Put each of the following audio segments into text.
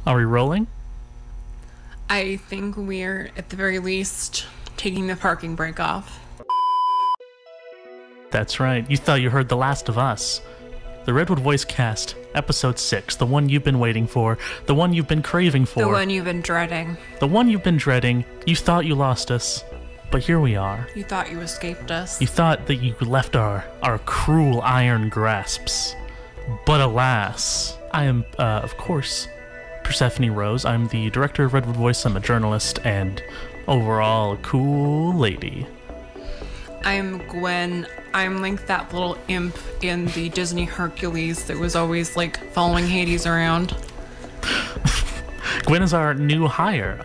Are we rolling? I think we're, at the very least, taking the parking brake off. That's right. You thought you heard The Last of Us. The Redwood Voicecast, Episode 6, the one you've been waiting for, the one you've been craving for. The one you've been dreading. The one you've been dreading. You thought you lost us, but here we are. You thought you escaped us. You thought that you left our cruel iron grasps. But alas, I am, of course, Persephone Rose. I'm the director of Redwood Voice. I'm a journalist and overall a cool lady. I'm Gwen. I'm like that little imp in the Disney Hercules that was always like following Hades around. Gwen is our new hire.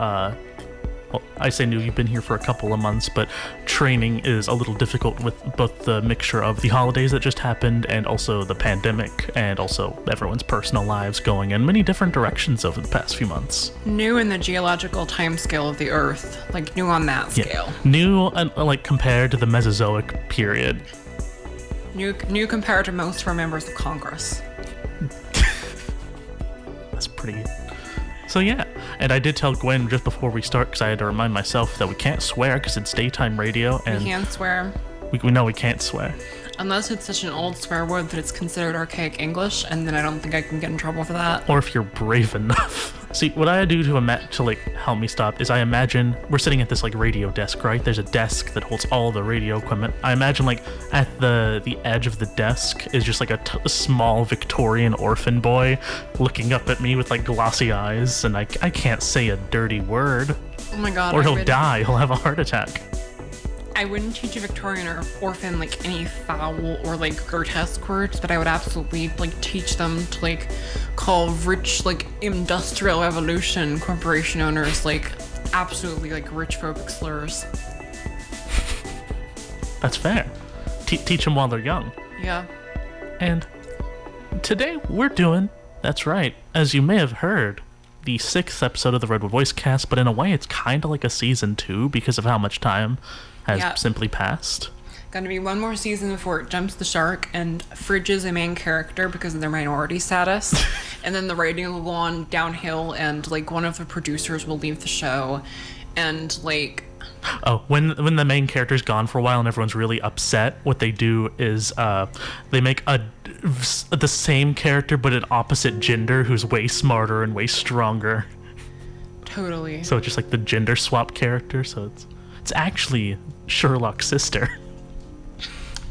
Well, I say new, you've been here for a couple of months, but training is a little difficult with both the mixture of the holidays that just happened and also the pandemic and also everyone's personal lives going in many different directions over the past few months. New in the geological timescale of the Earth, like new on that scale. Yeah. New, like compared to the Mesozoic period. New compared to most of our members of Congress. That's pretty... So yeah, and I did tell Gwen just before we start, because I had to remind myself that we can't swear because it's daytime radio, and We can't swear. We know we can't swear. Unless it's such an old swear word that it's considered archaic English, and then I don't think I can get in trouble for that. Or if you're brave enough. See, what I do to like help me stop is I imagine we're sitting at this like radio desk, right? There's a desk that holds all the radio equipment. I imagine like at the edge of the desk is just like a small Victorian orphan boy looking up at me with like glossy eyes, and I can't say a dirty word. Oh my god. Or he'll die. He'll have a heart attack. I wouldn't teach a Victorian or orphan like any foul or like grotesque words, but I would absolutely like teach them to like call rich like industrial evolution corporation owners like absolutely like rich phobic slurs. That's fair. Teach them while they're young. Yeah. And today we're doing, that's right, as you may have heard, the 6th episode of the Redwood Voicecast, but in a way it's kind of like a season 2 because of how much time has simply passed. Gonna be one more season before it jumps the shark and fridges a main character because of their minority status. And then the rating will go on downhill and like one of the producers will leave the show and like... Oh, when the main character's gone for a while and everyone's really upset, what they do is they make the same character but an opposite gender who's way smarter and way stronger. Totally. So it's just like the gender swap character, so it's actually Sherlock's sister.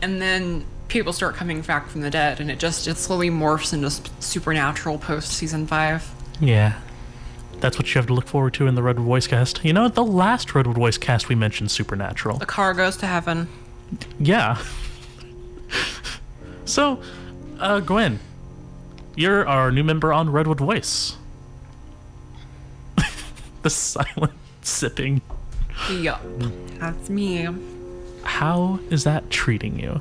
And then people start coming back from the dead, and it slowly morphs into supernatural post season 5. Yeah, that's what you have to look forward to in the Redwood Voicecast. You know, the last Redwood Voicecast we mentioned supernatural. The car goes to heaven. Yeah. So, Gwen, you're our new member on Redwood Voice. The silent sipping. Yup, that's me. How is that treating you?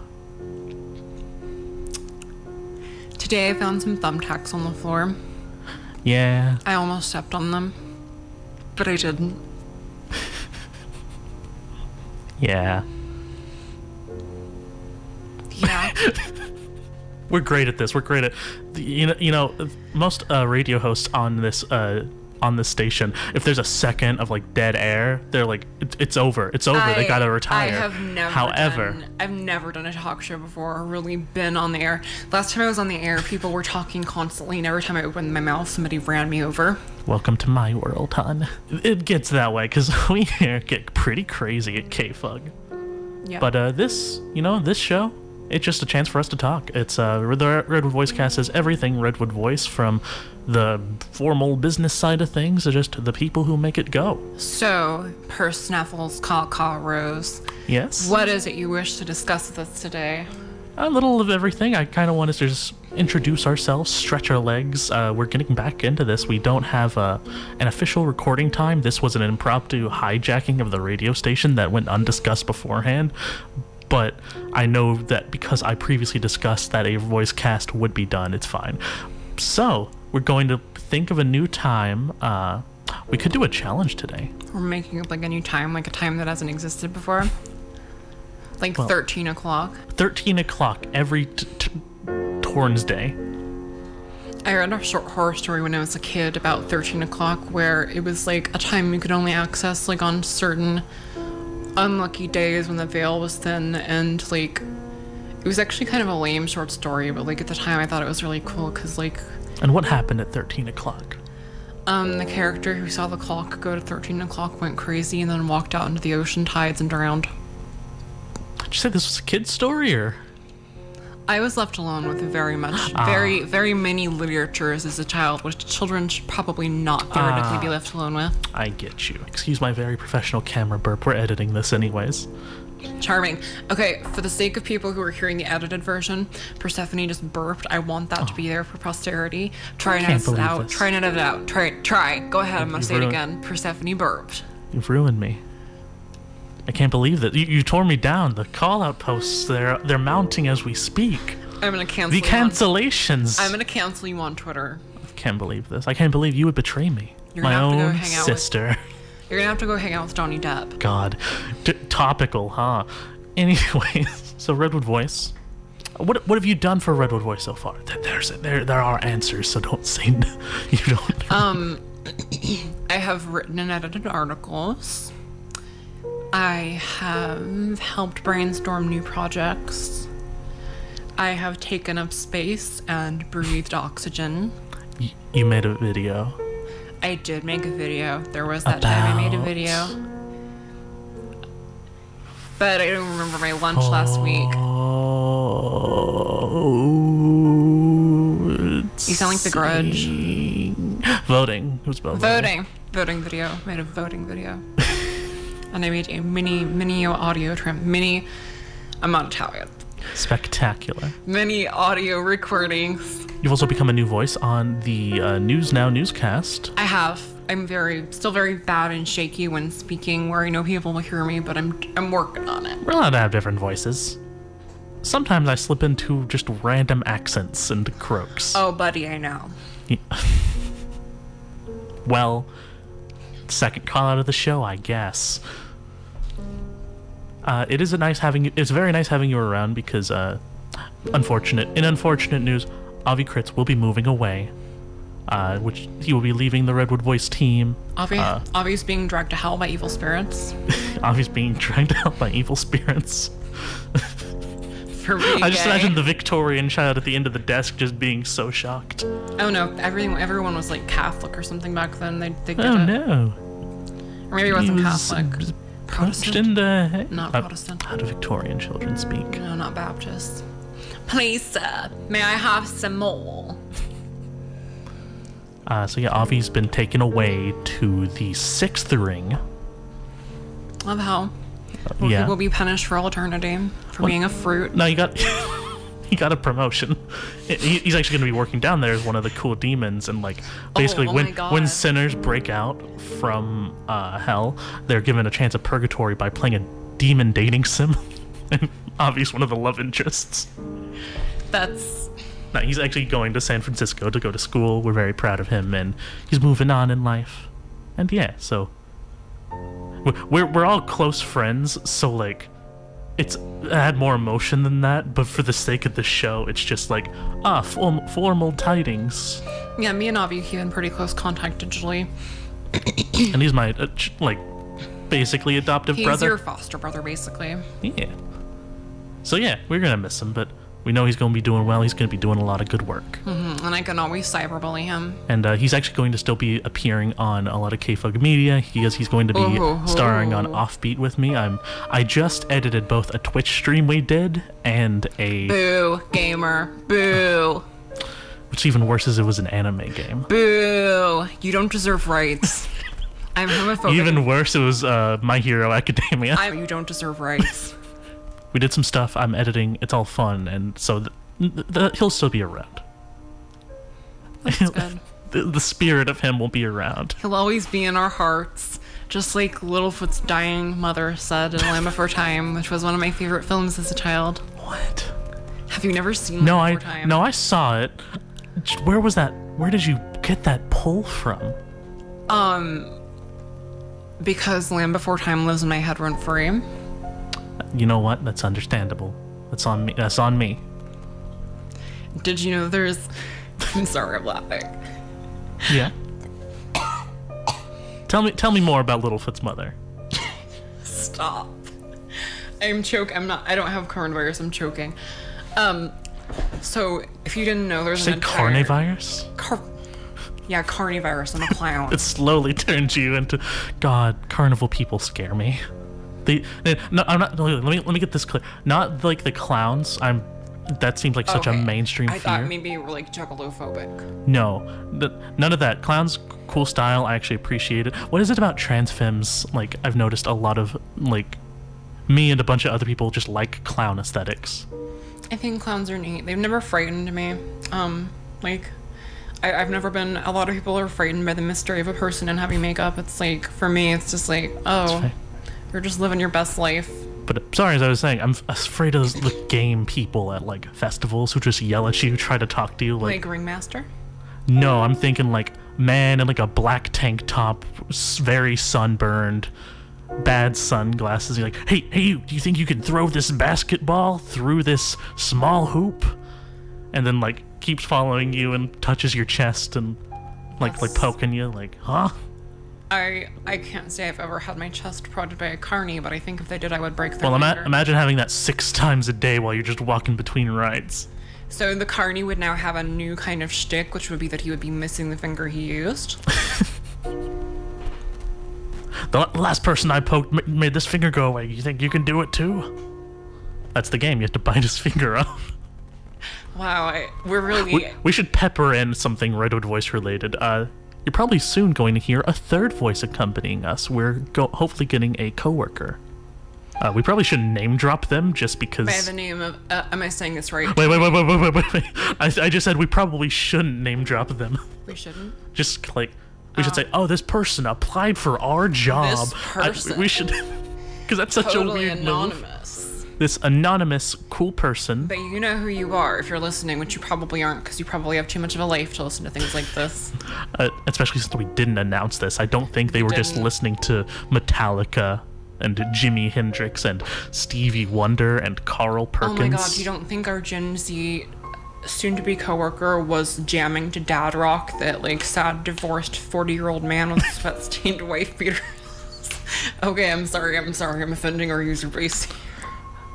Today I found some thumbtacks on the floor. Yeah. I almost stepped on them, but I didn't. Yeah. Yeah. We're great at this. We're great at, you know, most radio hosts on this station, if there's a second of like dead air, they're like, it's over. It's over. They gotta retire. I've never done a talk show before or really been on the air. Last time I was on the air, people were talking constantly, and every time I opened my mouth, somebody ran me over. Welcome to my world, hon. It gets that way because we here get pretty crazy at KFUG. Yeah. But this show, it's just a chance for us to talk. It's the Redwood Voicecast is everything Redwood Voice, from the formal business side of things to just the people who make it go. So, Persephone Corvid Rose. Yes? What is it you wish to discuss with us today? A little of everything. I kind of wanted to just introduce ourselves, stretch our legs. We're getting back into this. We don't have an official recording time. This was an impromptu hijacking of the radio station that went undiscussed beforehand. But I know that because I previously discussed that a voice cast would be done, it's fine. So, we're going to think of a new time. We could do a challenge today. We're making up like a new time, like a time that hasn't existed before. Like 13 o'clock. 13 o'clock every Torns Day. I read a short horror story when I was a kid about 13 o'clock where it was like a time you could only access like on certain unlucky days when the veil was thin, and like it was actually kind of a lame short story, but like at the time I thought it was really cool because like... And what happened at 13 o'clock? The character who saw the clock go to 13 o'clock went crazy and then walked out into the ocean tides and drowned. Did you say this was a kid's story, or...? I was left alone with very many literatures as a child, which children should probably not theoretically be left alone with. I get you. Excuse my very professional camera burp. We're editing this anyways. Charming. Okay, for the sake of people who are hearing the edited version, Persephone just burped. I want that to be there for posterity. Try and edit it out. Try and edit it out. Try. Go ahead. I'm gonna say it again. Persephone burped. You've ruined me. I can't believe that. You tore me down. The call-out posts, they're mounting as we speak. I'm gonna cancel the cancellations. I'm gonna cancel you on Twitter. I can't believe this. I can't believe you would betray me. You're my gonna have own to go hang out sister. You're gonna have to go hang out with Johnny Depp. God. Topical, huh? Anyways, so Redwood Voice. What have you done for Redwood Voice so far? There are answers, so don't say you don't. I have written and edited articles. I have helped brainstorm new projects. I have taken up space and breathed oxygen. You made a video. I did make a video. There was that time I made a video. But I don't remember my lunch last week. You sound like The Grudge. Voting. Who's voting? Voting video. I made a voting video. And I made a mini audio trim. I'm not Italian. Spectacular. Many audio recordings. You've also become a new voice on the News Now newscast. I have. I'm still very bad and shaky when speaking, where I know people will hear me, but I'm working on it. We're allowed to have different voices. Sometimes I slip into just random accents and croaks. Oh, buddy, I know. Yeah. Well, second call out of the show, I guess. It's very nice having you around because, unfortunate news, Avi Kritz will be moving away. Which he will be leaving the Redwood Voice team. Avi's being dragged to hell by evil spirits. Avi's being dragged to hell by evil spirits. For being I just imagine the Victorian child at the end of the desk just being so shocked. Oh no, everyone was like Catholic or something back then. They did oh no. Or maybe it wasn't Catholic. Protestant? In the not Protestant. How do Victorian children speak? No, not Baptist. Please, sir, may I have some more? So yeah, Avi's been taken away to the sixth ring. Of hell. Yeah. He will be punished for all eternity for being a fruit. No, he got a promotion. He's actually going to be working down there as one of the cool demons, and like basically when sinners break out from hell, they're given a chance at purgatory by playing a demon dating sim. And Avi's one of the love interests. No, he's actually going to San Francisco to go to school. We're very proud of him, and he's moving on in life. And yeah, so we're all close friends, so like it had more emotion than that, but for the sake of the show, it's just like formal tidings. Yeah, me and Avi keep in pretty close contact digitally. And he's my basically adoptive brother. He's your foster brother, basically. Yeah. So yeah, we're gonna miss him, but we know he's going to be doing well. He's going to be doing a lot of good work. Mm-hmm. And I can always cyberbully him. And he's actually going to still be appearing on a lot of KFUG media. He's going to be starring on Offbeat with me. I just edited both a Twitch stream we did and a... Boo, gamer. Boo. What's even worse is it was an anime game. Boo. You don't deserve rights. I'm homophobic. Even worse, it was My Hero Academia. You don't deserve rights. We did some stuff. I'm editing. It's all fun, and so he'll still be around. That's good. The spirit of him will be around. He'll always be in our hearts, just like Littlefoot's dying mother said in Land Before Time, which was one of my favorite films as a child. What? Have you never seen Land Before Time? No, I saw it. Where was that? Where did you get that pull from? Because Land Before Time lives in my head rent free. You know what? That's understandable. That's on me. That's on me. Did you know there's I'm sorry, I'm laughing. Yeah. Tell me more about Littlefoot's mother. Stop. I'm choking. I don't have coronavirus. I'm choking. So if you didn't know, there's an entire... carnivirus? Yeah, carnivirus. I'm a clown. It slowly turns you into... God, carnival people scare me. No, I'm not... Let me get this clear. Not like the clowns. That seems like such a mainstream fear. I thought maybe you were like juggalophobic. No, none of that. Clowns, cool style. I actually appreciate it. What is it about trans femmes? Like, I've noticed a lot of, like, me and a bunch of other people just like clown aesthetics. I think clowns are neat. They've never frightened me. Like, I've never been... A lot of people are frightened by the mystery of a person and having makeup. It's like, for me, it's just like, oh, you're just living your best life. But sorry, as I was saying, I'm afraid of the game people at like festivals who just yell at you, try to talk to you. Like Ringmaster? No, I'm thinking like man in like a black tank top, very sunburned, bad sunglasses. You're like, hey, you, do you think you can throw this basketball through this small hoop? And then like keeps following you and touches your chest and like poking you, like, huh? I can't say I've ever had my chest prodded by a carny, but I think if they did, I would break their finger. Imagine having that 6 times a day while you're just walking between rides. So the carny would now have a new kind of shtick, which would be that he would be missing the finger he used. The last person I poked made this finger go away. You think you can do it too? That's the game. You have to bite his finger off. Wow, we're really... We should pepper in something Redwood Voice related. You're probably soon going to hear a third voice accompanying us. We're hopefully getting a coworker. We probably shouldn't name drop them just because... By the name of... am I saying this right? Wait. I just said we probably shouldn't name drop them. We shouldn't? Just like... We should say, oh, this person applied for our job. This person? We should... Because that's such totally a weird anonymous. This anonymous, cool person. But you know who you are if you're listening, which you probably aren't, because you probably have too much of a life to listen to things like this. Especially since we didn't announce this. I don't think they were just listening to Metallica and Jimi Hendrix and Stevie Wonder and Carl Perkins. Oh my god, you don't think our Gen Z soon-to-be coworker was jamming to dad rock, that like sad divorced 40-year-old man with sweat-stained wife beaters? Okay, I'm sorry, I'm offending our user base.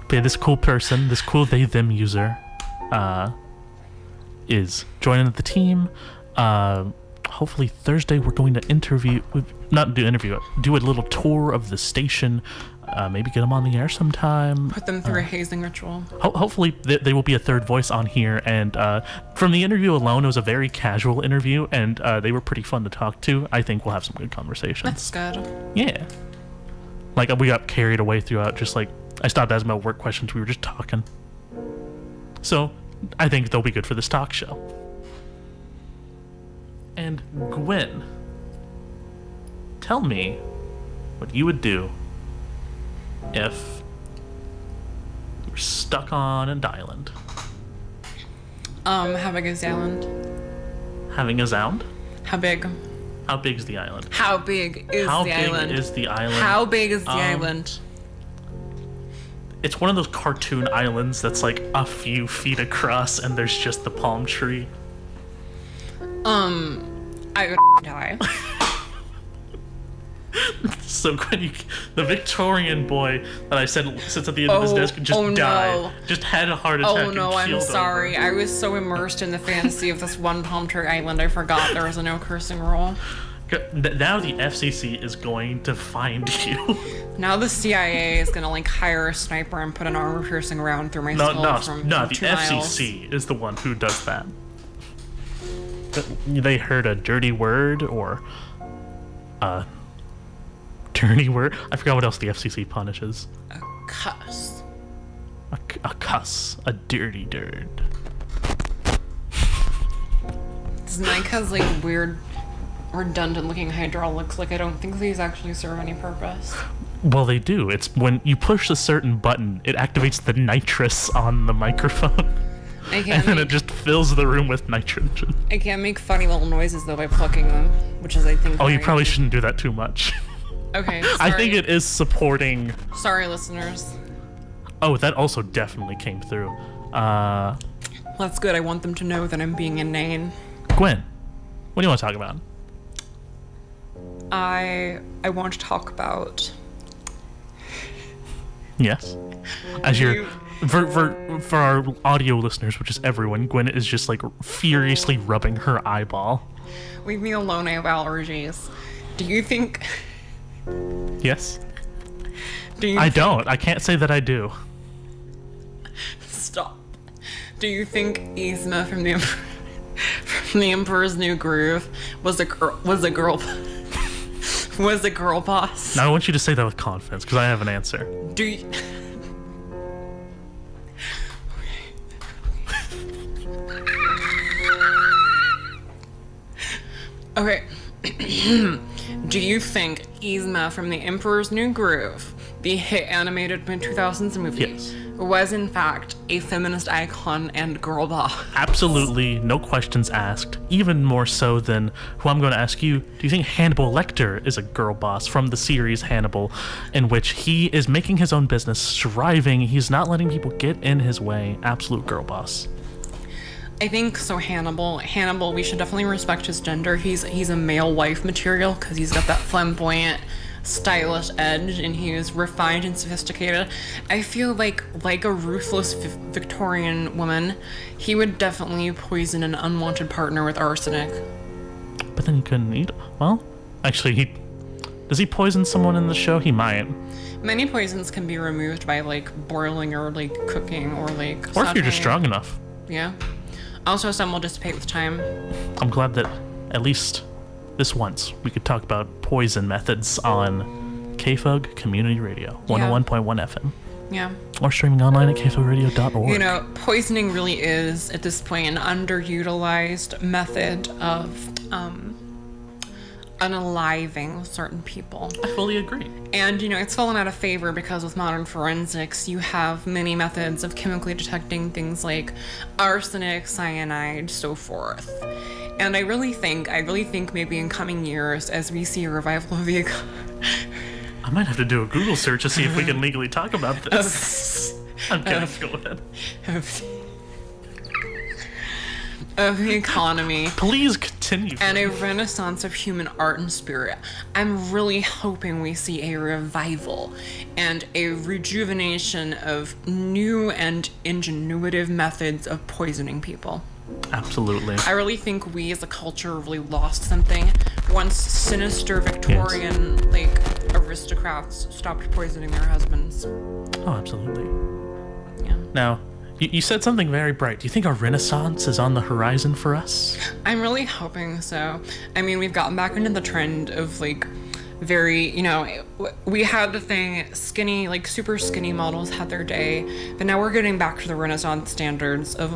But yeah, this cool person, this cool they-them user, is joining the team. Hopefully Thursday we're going to do a little tour of the station. Maybe get them on the air sometime. Put them through a hazing ritual. Hopefully they will be a third voice on here. And from the interview alone, it was a very casual interview, and they were pretty fun to talk to. I think we'll have some good conversations. That's good. Yeah. Like, we got carried away throughout, just like, I stopped asking about work questions. We were just talking. So, I think they'll be good for this talk show. And Gwen, tell me what you would do if you were stuck on an island. How big is the island? Having a sound? How big? How big is the island? How big is the island? How big is the island? How big is the island? It's one of those cartoon islands that's like a few feet across and there's just the palm tree. I would die. So Gwen, the Victorian boy that I said sits at the end of his desk just died. No. Just had a heart attack. Oh no, I'm sorry. Over. I was so immersed in the fantasy of this one palm tree island, I forgot there was a no cursing rule. Now the FCC is going to find you. Now the CIA is gonna like hire a sniper and put an armor-piercing round through my skull from the 2 miles. FCC is the one who does that. They heard a dirty word or a dirty word. I forgot what else the FCC punishes. A cuss. A cuss. A dirty dirt. This mic has like weird, redundant-looking hydraulics. Like I don't think these actually serve any purpose. Well, they do. It's when you push a certain button, it activates the nitrous on the microphone. And then it just fills the room with nitrogen. I can't make funny little noises though by plucking them, which is I think. Oh, you probably shouldn't do that too much. Okay. Sorry. I think it is supporting. Sorry, listeners. Oh, that also definitely came through. That's good. I want them to know that I'm being inane. Gwen, what do you want to talk about? I want to talk about. Yes. As you're for our audio listeners, which is everyone, Gwen is just like furiously rubbing her eyeball. Leave me alone. I have allergies. Do you think? Yes. I don't. I can't say that I do. Stop. Do you think Yzma from the Emperor's New Groove was a girl boss? Now I want you to say that with confidence because I have an answer. Do you? Okay. Do you think Yzma from the Emperor's New Groove, the hit animated mid-2000s movie, yes, was in fact a feminist icon and girl boss? Absolutely, no questions asked. Even more so than who I'm going to ask you, do you think Hannibal Lecter is a girl boss from the series Hannibal, in which he is making his own business, striving, he's not letting people get in his way? Absolute girl boss. I think so. Hannibal, we should definitely respect his gender. He's a male wife material because he's got that flamboyant, stylish edge, and he is refined and sophisticated. I feel like a ruthless Victorian woman, he would definitely poison an unwanted partner with arsenic. But then he couldn't eat. Well, actually, does he poison someone in the show? He might. Many poisons can be removed by like boiling or like cooking or like. Or if you're just strong enough. Yeah. Also, some will dissipate with time. I'm glad that at least this once we could talk about poison methods on KFUG Community Radio, 101.1 FM. Yeah. Or streaming online at kfugradio.org. You know, poisoning really is, at this point, an underutilized method of unaliving certain people. I fully agree. And, you know, it's fallen out of favor because with modern forensics, you have many methods of chemically detecting things like arsenic, cyanide, so forth. And I really think maybe in coming years, as we see a revival of the... I might have to do a Google search to see if we can legally talk about this. I'm kidding. Go ahead. Of the economy. Please continue. And a renaissance of human art and spirit. I'm really hoping we see a revival and a rejuvenation of new and ingenuitive methods of poisoning people. Absolutely. I really think we as a culture really lost something once sinister Victorian aristocrats stopped poisoning their husbands. Oh, absolutely. Yeah. Now, you said something very bright. Do you think a renaissance is on the horizon for us? I'm really hoping so. I mean, we've gotten back into the trend of very, you know, we had the thing, skinny, super skinny models had their day, but now we're getting back to the Renaissance standards of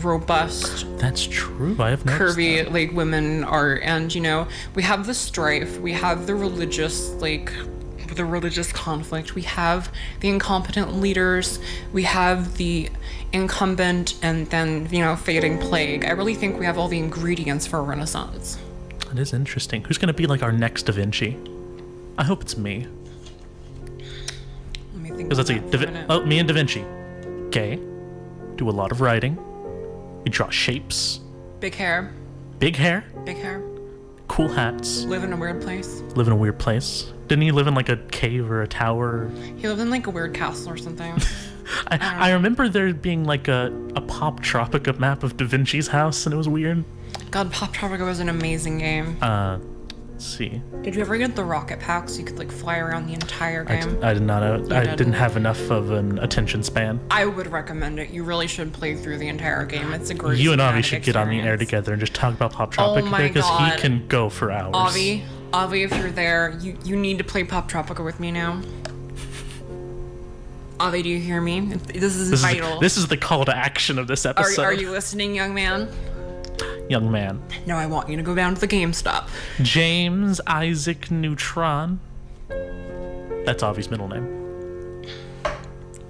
robust. That's true. I have noticed curvy that. Women art, and you know, we have the strife, we have the religious conflict, we have the incompetent leaders, we have the incumbent, and then, you know, fading plague. I really think we have all the ingredients for a renaissance. It is interesting. Who's going to be our next Da Vinci? I hope it's me. Let me think. Because let's see. Me and Da Vinci. Okay. Do a lot of writing. We draw shapes. Big hair. Big hair. Big hair. Cool hats. Live in a weird place. Live in a weird place. Didn't he live in a cave or a tower? He lived in a weird castle or something. I remember there being a Pop Tropica map of Da Vinci's house, and it was weird. God, Pop Tropica was an amazing game. Let's see. Did you ever get the rocket pack so you could fly around the entire game? I did not. I didn't have enough of an attention span. I would recommend it. You really should play through the entire game. It's a great. You and Avi should get on the air together and just talk about Pop Tropica because he can go for hours. Avi, if you're there, you need to play Pop Tropica with me now. Avi, do you hear me? This is vital. This is the call to action of this episode. Are you listening, young man? Young man. No, I want you to go down to the GameStop. James Isaac Neutron. That's Avi's middle name.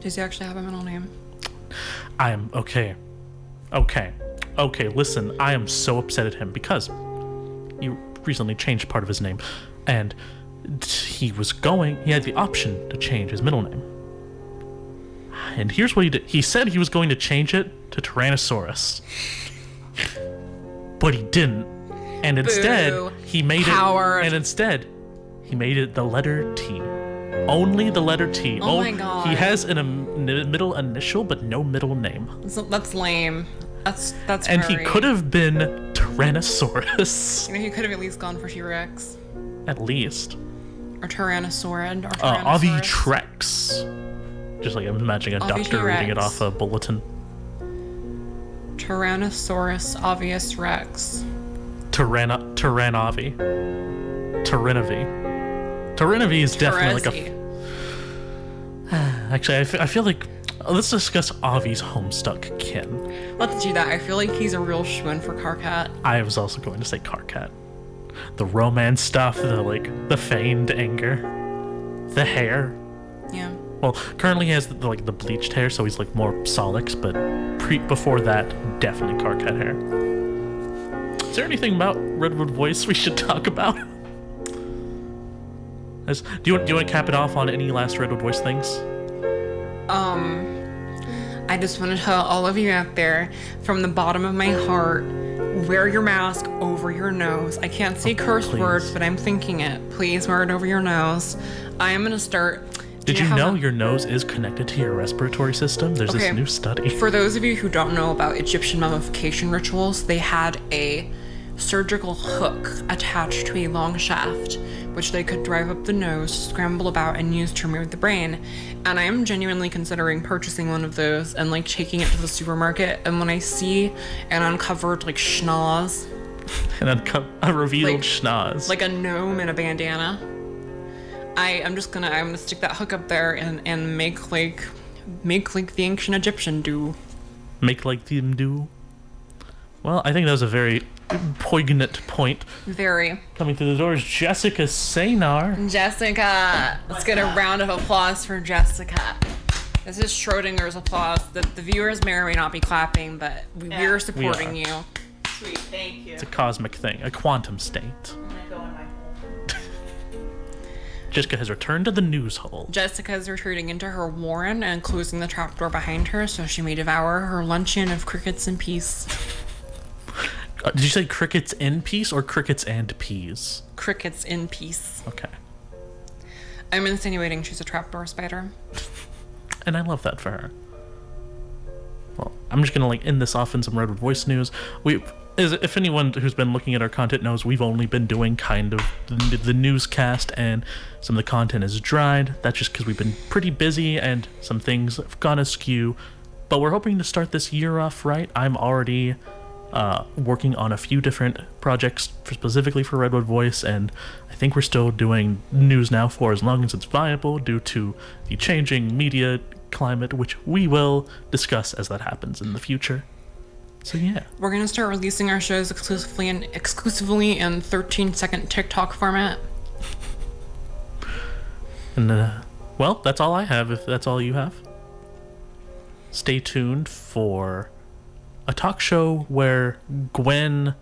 Does he actually have a middle name? I am okay. Listen, I am so upset at him because he recently changed part of his name, and he had the option to change his middle name. And here's what he did. He said he was going to change it to Tyrannosaurus. but he didn't. And instead, Boo. he made Howard. it. And instead, he made it the letter T. Only the letter T. Oh my God. He has a middle initial, but no middle name. So that's lame. That's And very... he could have been Tyrannosaurus. You know, he could have at least gone for T-Rex. At least. Or Tyrannosaurid. Or Tyrannosaurus. Avitrex. Just like I'm imagining a doctor reading it off a bulletin. Tyrannosaurus Obvious Rex. Tyrannavi. Tyrannavi is definitely like a... Actually, I feel like... Let's discuss Avi's homestuck kin. Let's do that. I feel like he's a real shoo-in for Karkat. I was also going to say Karkat. The romance stuff, the feigned anger, the hair. Yeah. Well, currently he has the bleached hair, so he's like more Solix, but before that, definitely Karkat hair. Is there anything about Redwood Voice we should talk about? Do you want to cap it off on any last Redwood Voice things? I just want to tell all of you out there, from the bottom of my heart, wear your mask over your nose. I can't say curse words, but I'm thinking it. Please wear it over your nose. I am going to start... Did you know your nose is connected to your respiratory system? There's this new study. For those of you who don't know about Egyptian mummification rituals, they had a surgical hook attached to a long shaft, which they could drive up the nose, scramble about, and use to remove the brain. And I am genuinely considering purchasing one of those and taking it to the supermarket. And when I see an uncovered schnoz, a revealed schnoz, like a gnome in a bandana, I'm gonna stick that hook up there and make like the ancient Egyptian do. Make like them do. Well, I think that was a very poignant point. Very. Coming through the doors, Jessica Saynar. Jessica! Let's get a round of applause for Jessica. This is Schrodinger's applause. The viewers may or may not be clapping, but we're supporting you. Sweet, thank you. It's a cosmic thing, a quantum state. I'm gonna go in my hole. Jessica has returned to the news hole. Jessica is retreating into her warren and closing the trapdoor behind her so she may devour her luncheon of crickets in peace. Did you say crickets in peace or crickets and peas? Crickets in peace. Okay. I'm insinuating she's a trapdoor spider. And I love that for her. Well, I'm just gonna end this off in some Redwood Voice news. If anyone who's been looking at our content knows, we've only been doing kind of the newscast, and some of the content is dried. That's just because we've been pretty busy and some things have gone askew. But we're hoping to start this year off right. I'm already working on a few different projects specifically for Redwood Voice, and I think we're still doing news now for as long as it's viable due to the changing media climate, which we will discuss as that happens in the future. So yeah, we're gonna start releasing our shows exclusively in 13-second TikTok format. And well, that's all I have. If that's all you have, stay tuned for a talk show where Gwen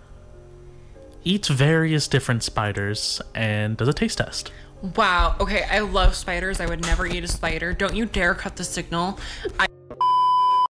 eats various different spiders and does a taste test. Wow, okay, I love spiders. I would never eat a spider. Don't you dare cut the signal.